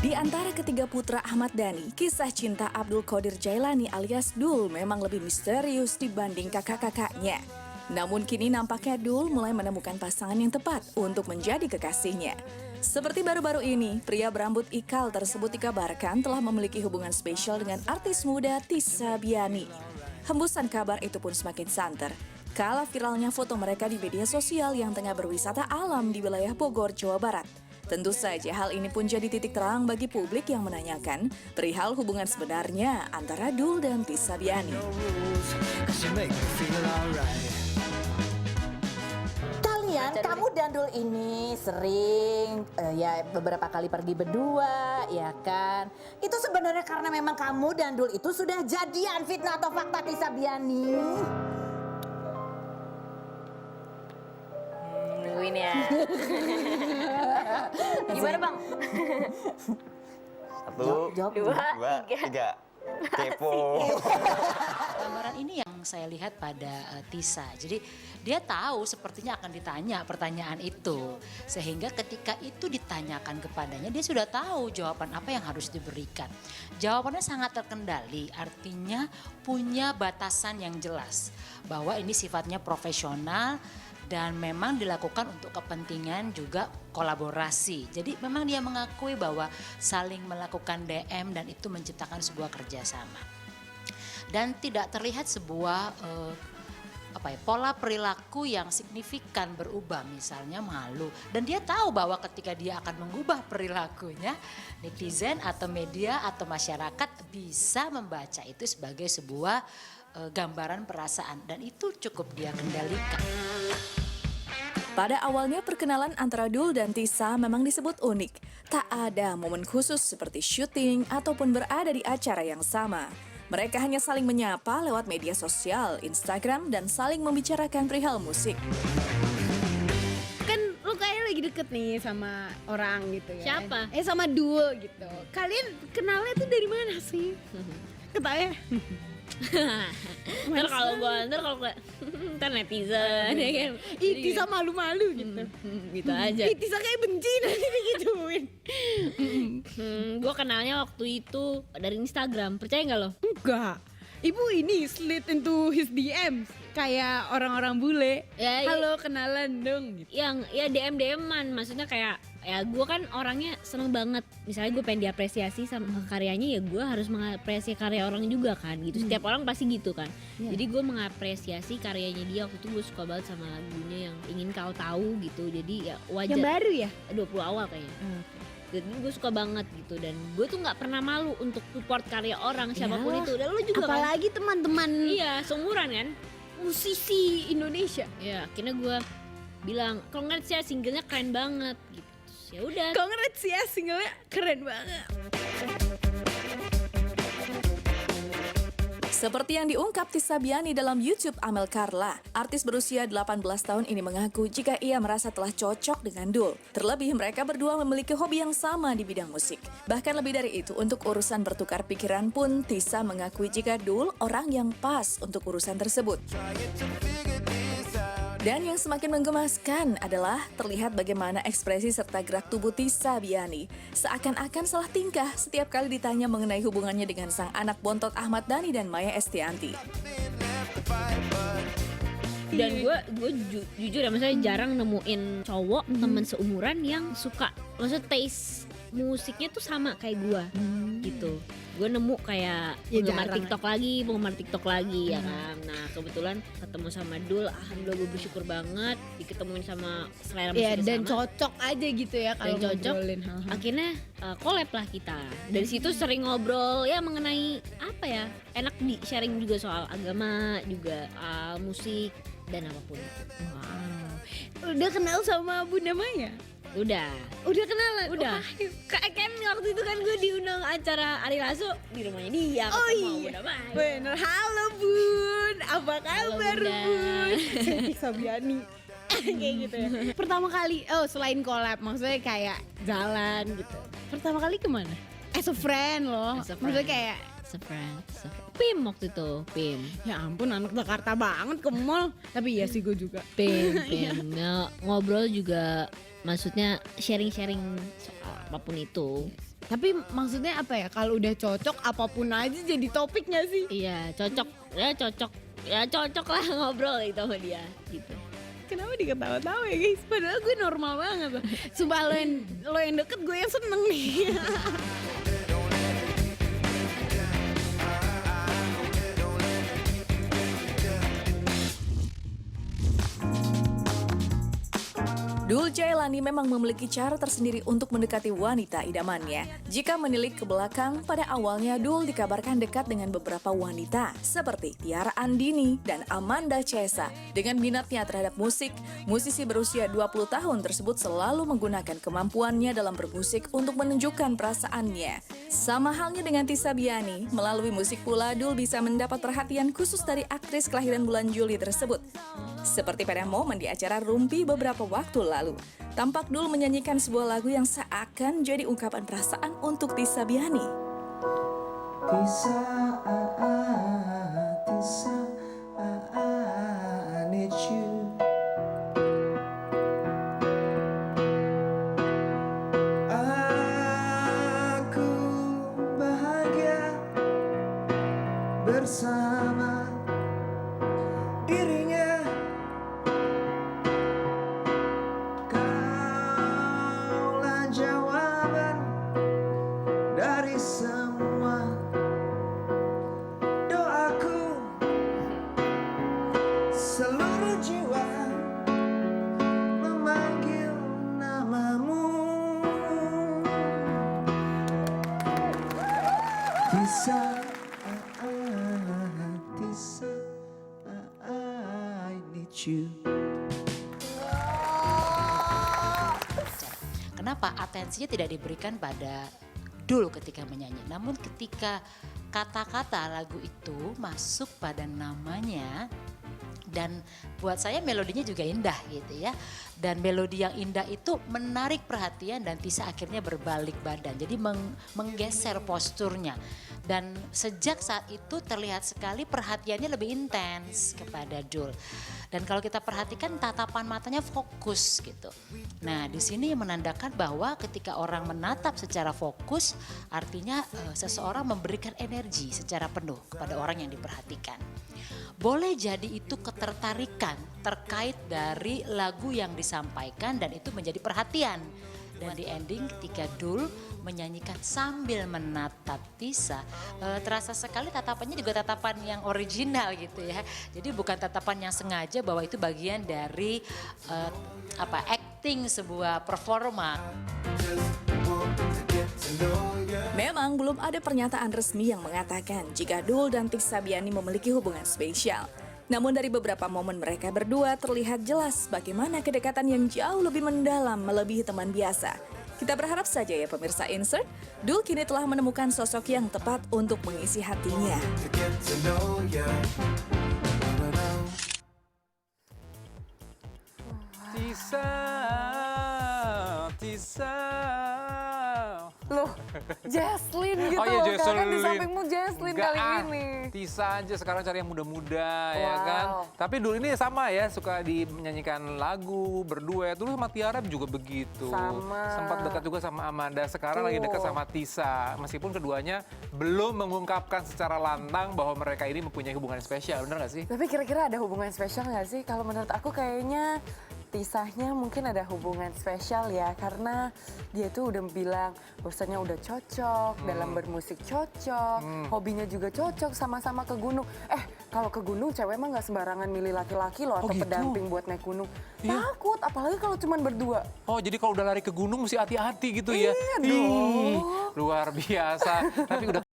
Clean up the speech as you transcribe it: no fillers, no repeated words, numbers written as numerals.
Di antara ketiga putra Ahmad Dhani, kisah cinta Abdul Qadir Jailani alias Dul memang lebih misterius dibanding kakak-kakaknya. Namun kini nampaknya Dul mulai menemukan pasangan yang tepat untuk menjadi kekasihnya. Seperti baru-baru ini, pria berambut ikal tersebut dikabarkan telah memiliki hubungan spesial dengan artis muda Tissa Biani. Hembusan kabar itu pun semakin santer kala viralnya foto mereka di media sosial yang tengah berwisata alam di wilayah Bogor, Jawa Barat. Tentu saja hal ini pun jadi titik terang bagi publik yang menanyakan perihal hubungan sebenarnya antara Dul dan Tissa Biani. Kalian, kamu dan Dul ini sering ya beberapa kali pergi berdua, ya kan? Itu sebenarnya karena memang kamu dan Dul itu sudah jadian, fitnah atau fakta Tissa Biani? Nungguin ya. Gimana Bang? Satu, dua, tiga. Kepo. Gambaran ini yang saya lihat pada Tissa. Jadi dia tahu sepertinya akan ditanya pertanyaan itu. Sehingga ketika itu ditanyakan kepadanya, dia sudah tahu jawaban apa yang harus diberikan. Jawabannya sangat terkendali, artinya punya batasan yang jelas. Bahwa ini sifatnya profesional dan memang dilakukan untuk kepentingan juga kolaborasi. Jadi memang dia mengakui bahwa saling melakukan DM dan itu menciptakan sebuah kerjasama. Dan tidak terlihat sebuah pola perilaku yang signifikan berubah, misalnya malu. Dan dia tahu bahwa ketika dia akan mengubah perilakunya, netizen atau media atau masyarakat bisa membaca itu sebagai sebuah gambaran perasaan dan itu cukup dia kendalikan. Pada awalnya perkenalan antara Dul dan Tissa memang disebut unik. Tak ada momen khusus seperti syuting ataupun berada di acara yang sama. Mereka hanya saling menyapa lewat media sosial, Instagram, dan saling membicarakan perihal musik. Kan lu kayaknya lagi deket nih sama orang gitu ya. Siapa? Sama Dul gitu. Kalian kenalnya tuh dari mana sih? Ketanya. Ntar kalau gue ntar netizen ya kan. Tissa malu-malu gitu. Gitu aja. Tissa kayak benci nanti digituin. Gue kenalnya waktu itu dari Instagram, percaya nggak lo? Enggak. Ibu ini slid into his DMs kayak orang-orang bule. Ya, halo kenalan dong gitu. Yang ya DM-an, maksudnya kayak ya gue kan orangnya seneng banget. Misalnya gue pengen diapresiasi sama karyanya, ya gue harus mengapresiasi karya orang juga kan gitu. Setiap orang pasti gitu kan. Jadi gue mengapresiasi karyanya dia. Waktu itu gue suka banget sama lagunya yang Ingin Kau Tahu gitu. Jadi ya wajar. Yang baru ya? 20 awal kayaknya. Jadi gue suka banget gitu dan gue tuh nggak pernah malu untuk support karya orang siapapun itu. Dan lu juga apalagi teman-teman iya seumuran kan musisi Indonesia. ya akhirnya gue bilang congrats ya singlenya keren banget gitu. Terus ya udah Congrats ya, singlenya keren banget. Seperti yang diungkap Tissa Biani dalam YouTube Amel Carla, artis berusia 18 tahun ini mengaku jika ia merasa telah cocok dengan Dul. Terlebih mereka berdua memiliki hobi yang sama di bidang musik. Bahkan lebih dari itu, untuk urusan bertukar pikiran pun Tissa mengakui jika Dul orang yang pas untuk urusan tersebut. Dan yang semakin menggemaskan adalah terlihat bagaimana ekspresi serta gerak tubuh Tissa Biani seakan-akan salah tingkah setiap kali ditanya mengenai hubungannya dengan sang anak bontot Ahmad Dhani dan Maya Estianty. dan gue jujur ya maksudnya jarang nemuin cowok teman seumuran yang suka maksudnya taste musiknya tuh sama kayak gue gitu. Gue nemu kayak penggemar TikTok lagi ya kan. Nah kebetulan ketemu sama Dul, alhamdulillah gue bersyukur banget diketemuin sama selera musik yang dan sama. cocok aja gitu ya kalau cocok. ngobrolin hal-hal. Akhirnya collab lah kita. Dari situ sering ngobrol ya mengenai apa ya, enak di sharing juga soal agama juga, musik dan apapun itu. Udah kenal sama Bunda Maya? Udah Kenalan? Udah. Kayak kan waktu itu kan gue diundang acara Ari Lasso di rumahnya dia Oh ketemu iya, Bunda Maya. bener. Halo Bun, apa kabar Bunda. Bun? Tissa Biani. Kayak gitu ya. Pertama kali, selain collab, maksudnya kayak jalan gitu. Pertama kali kemana? As a friend loh. As a friend. Maksudnya kayak Sefriend. Pim waktu itu, Pim. ya ampun anak Jakarta banget ke mall. Tapi iya sih gue juga. Pim. Ngobrol juga, maksudnya sharing-sharing soal apapun itu. Tapi maksudnya apa ya, kalau udah cocok apapun aja jadi topik gak sih? Iya cocok ya cocok lah ngobrol gitu sama dia gitu. Kenapa diketawa-tawa ya guys? Padahal gue normal banget loh. Sumpah lo yang deket, gue yang seneng nih. Dul Jailani memang memiliki cara tersendiri untuk mendekati wanita idamannya. Jika menilik ke belakang, pada awalnya Dul dikabarkan dekat dengan beberapa wanita seperti Tiara Andini dan Amanda Chesa. Dengan minatnya terhadap musik, musisi berusia 20 tahun tersebut selalu menggunakan kemampuannya dalam bermusik untuk menunjukkan perasaannya. Sama halnya dengan Tisa Biani, melalui musik pula Dul bisa mendapat perhatian khusus dari aktris kelahiran bulan Juli tersebut. Seperti pada momen di acara Rumpi beberapa waktu lalu, tampak Dul menyanyikan sebuah lagu yang seakan jadi ungkapan perasaan untuk Tisa Biani. Tisa, Tisa, I need you. Aku bahagia bersama dirinya. Kaulah jawaban dari semua doaku. Seluruh jiwa memanggil namamu. Tisa, Tisa, I need you. Kenapa atensinya tidak diberikan pada Dul ketika menyanyi, namun ketika kata-kata lagu itu masuk pada namanya, dan buat saya melodinya juga indah gitu ya. Dan melodi yang indah itu menarik perhatian dan Tisa akhirnya berbalik badan. Jadi menggeser posturnya. Dan sejak saat itu terlihat sekali perhatiannya lebih intens kepada Dul. Dan kalau kita perhatikan tatapan matanya fokus gitu. Nah di sini menandakan bahwa ketika orang menatap secara fokus artinya seseorang memberikan energi secara penuh kepada orang yang diperhatikan. Boleh jadi itu ketertarikan terkait dari lagu yang disampaikan dan itu menjadi perhatian. Dan di ending ketika Dul menyanyikan sambil menatap Tisa, terasa sekali tatapannya juga tatapan yang original gitu ya. Jadi bukan tatapan yang sengaja bahwa itu bagian dari acting sebuah performa. Memang belum ada pernyataan resmi yang mengatakan jika Dul dan Tisa Biani memiliki hubungan spesial. Namun dari beberapa momen mereka berdua terlihat jelas bagaimana kedekatan yang jauh lebih mendalam melebihi teman biasa. Kita berharap saja ya pemirsa Insert, Dul kini telah menemukan sosok yang tepat untuk mengisi hatinya. Tisa, Tisa. Loh, Jaslyn gitu Oh iya, loh, kan di Jaslyn. sampingmu Jaslyn Enggak, kali ini. Tisa aja sekarang cari yang muda-muda ya Wow. kan. Tapi dulu ini sama ya, suka menyanyikan lagu, berduet. Dulu sama Tiara juga begitu. Sama. Sempat dekat juga sama Amanda, sekarang lagi dekat sama Tisa. Meskipun keduanya belum mengungkapkan secara lantang bahwa mereka ini mempunyai hubungan spesial, benar gak sih? Tapi kira-kira ada hubungan spesial nggak sih? Kalau menurut aku kayaknya Tisahnya mungkin ada hubungan spesial ya, karena dia tuh udah bilang bahwasannya udah cocok, dalam bermusik cocok, hobinya juga cocok, sama-sama ke gunung. Kalau ke gunung cewek emang nggak sembarangan milih laki-laki loh atau gitu? pendamping buat naik gunung. Iya. Takut, apalagi kalau cuman berdua. Oh, jadi kalau udah lari ke gunung mesti hati-hati gitu ya? Iya dong. Ih, luar biasa. Tapi udah